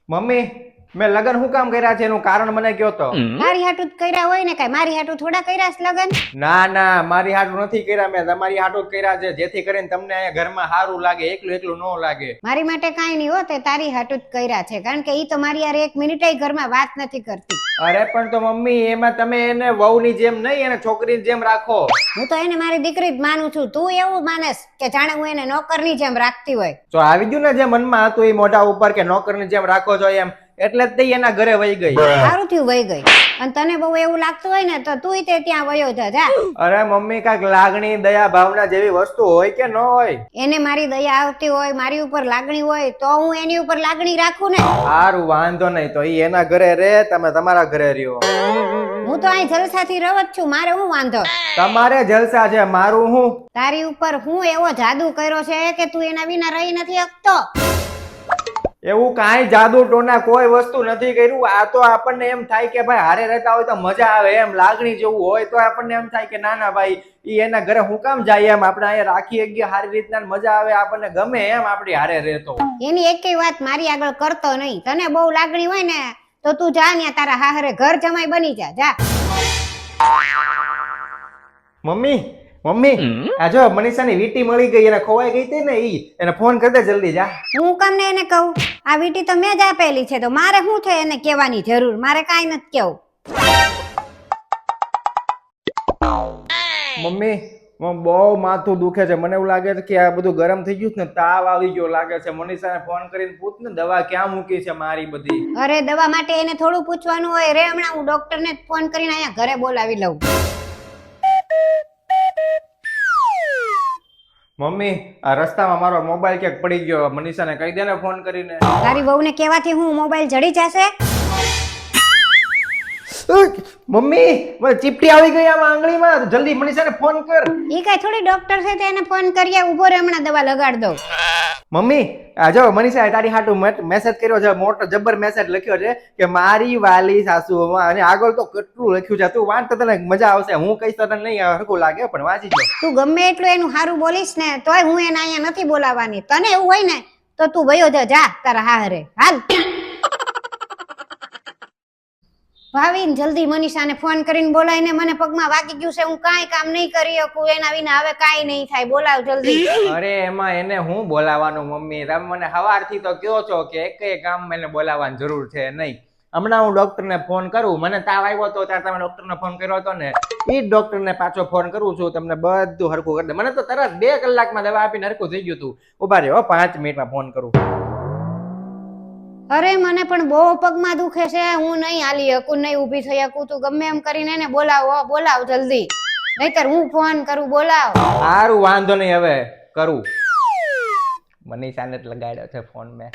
Mummy મેં લગન શું કામ કર્યા છે એનું કારણ મને કયો તો. મારી હાટું જ કર્યા હોય ને, કઈ મારી હાટું થોડા કર્યા છે લગન? ના ના મારી હાટું નથી કર્યા, મેં તમારી હાટું જ કર્યા છે, જેથી કરીને તમને અહીંયા ઘરમાં સારું લાગે, એકલું એકલું ન લાગે. મારી માટે કાંઈ નહીં હો, તે તારી હાટું જ કર્યા છે, કારણ કે ઈ તો મારી યાર એક મિનિટય ઘરમાં વાત નથી કરતી. અરે પણ તો મમ્મી એમાં તમે એને વહુની જેમ નહીં, એને છોકરીની જેમ રાખો. હું તો એને મારી દીકરી જ માનું છું, તું એવું માનેસ કે જાણે હું એને નોકરની જેમ રાખતી હોય. તો આવી ગયું ને જે મનમાં હતું એ મોઢા ઉપર કે નોકરની જેમ રાખો છો એમ, એટલે જ તે એના ઘરે વહી ગઈ. સારું થયું વહી ગઈ, અને તને બહુ એવું લાગતું હોય ને તો તુંય તે ત્યાં વયો જા. અરે મમ્મી કાંઈક લાગણી દયા ભાવના જેવી વસ્તુ હોય કે ન હોય? એને મારી દયા આવતી હોય, મારી ઉપર લાગણી હોય તો હું એની ઉપર લાગણી રાખું ને. સારું વાંધો નહીં, તો ઈ એના ઘરે રહે, તમે તમારા ઘરે રહ્યો. હું તો અહીં જલસાથી રહું જ છું, મારે હું વાંધો? તમારે જલસા છે, મારું હું? તારી ઉપર હું એવો જાદુ કર્યો છે કે તું એના વિના રહી નથી શકતો. એવું કાંઈ જાદુ ટોના કોઈ વસ્તુ નથી કર્યું. આ તો આપણને એમ થાય કે ભાઈ હારે રહેતા હોય તો મજા આવે, એમ લાગણી જેવું હોય તો આપણને એમ થાય કે ના ના ભાઈ ઈ એના ઘરે હું કામ જાય, એમ આપણે અહીંયા રાખી શકીએ સારી રીતના, મજા આવે, આપણને ગમે એમ આપણી હારે રહેતો. એની એકેય વાત મારી આગળ કરતો નહીં. તને બહુ લાગણી હોય ને તો તું જા ને તારા હાહરે ઘર જમાઈ બની જા. મમ્મી મમ્મી આ જો મનીષાની વીટી મળી ગઈ, એને ખોવાઈ ગઈ હતી ને, ઈ એને ફોન કરી દે જલ્દી જા. હું કામ ને એને કહું? આ વીટી તો મેં જ આપેલી છે, તો મારે શું છે એને કહેવાની જરૂર? મારે કાંઈ નથી કેવું. મમ્મી બહુ માથું દુખે છે, મને એવું લાગે છે કે આ બધું ગરમ થઈ ગયું છે ને, તાવ આવી ગયો લાગે છે. મનીષાને ફોન કરીને પૂછ ને દવા ક્યાં મૂકી છે મારી બધી. અરે દવા માટે એને થોડું પૂછવાનું હોય રે, હમણાં હું ડોક્ટરને ફોન કરીને અહીંયા ઘરે બોલાવી લઉં. મમ્મી આ રસ્તામાં મારો મોબાઈલ ક્યાંક પડી ગયો, મનીષાને કહી દે ને ફોન કરીને. તારી વહુને કહેવાથી હું મોબાઈલ જડી જશે? મમ્મી મને ચીપટી આવી ગઈ આમાં આંગળીમાં, જલ્દી મનીષાને ફોન કર. ઈ કઈ થોડી ડોક્ટર છે, તેને ફોન કરીએ, ઉભો રે હમણાં દવા લગાડ દઉં. મમ્મી આ જો મનીષાએ તારી હાટું મેસેજ કર્યો છે, મોટો જબર મેસેજ લખ્યો છે કે મારી વાલી સાસુ, અને આગળ તો કેટલું લખ્યું છે, તું વાંચ તો તને મજા આવશે. હું કહીશ તને નહીં હરખું લાગે, પણ વાંચી જો. તું ગમે એટલું એનું સારું બોલીશ ને તોય હું એને અહીંયા નથી બોલાવવાની. તને એવું હોય ને તો તું વયો જા તારા હાહરે. હાલ ભાવિન જલ્દી મનીષાને ફોન કરીને બોલાવીને, મને પગમાં વાગી ગયું છે, હું કાંઈ કામ નહીં કરી શકું એના વિના, હવે કાંઈ નહીં થાય, બોલાવ જલ્દી. અરે એમાં એને હું બોલાવાનું મમ્મી, તમે મને સવારથી તો કહો છો કે એકેય કામ મને બોલાવવાની જરૂર છે નહીં. હમણાં હું ડોક્ટરને ફોન કરું, મને તાવ આવ્યો હતો ત્યારે તમે ડોક્ટરને ફોન કર્યો હતો ને, એ જ ડોક્ટરને પાછો ફોન કરું છું, તમને બધું હરખું કરી દે. મને તો તરત 2 કલાકમાં દવા આપીને હરખું થઈ ગયું હતું. ઉભા રહ્યો 5 મિનિટમાં ફોન કરું. અરે મને પણ બહુ પગમાં દુખે છે, હું નહીં હાલી શકું, નહીં ઊભી થઈ શકું. તું ગમે એમ કરીને એને બોલાવ જલ્દી, નહીતર હું ફોન કરું. બોલાવ. સારું વાંધો નહીં, હવે કરું. મનીષાને જ લગાડ્યો છે ફોન મેં.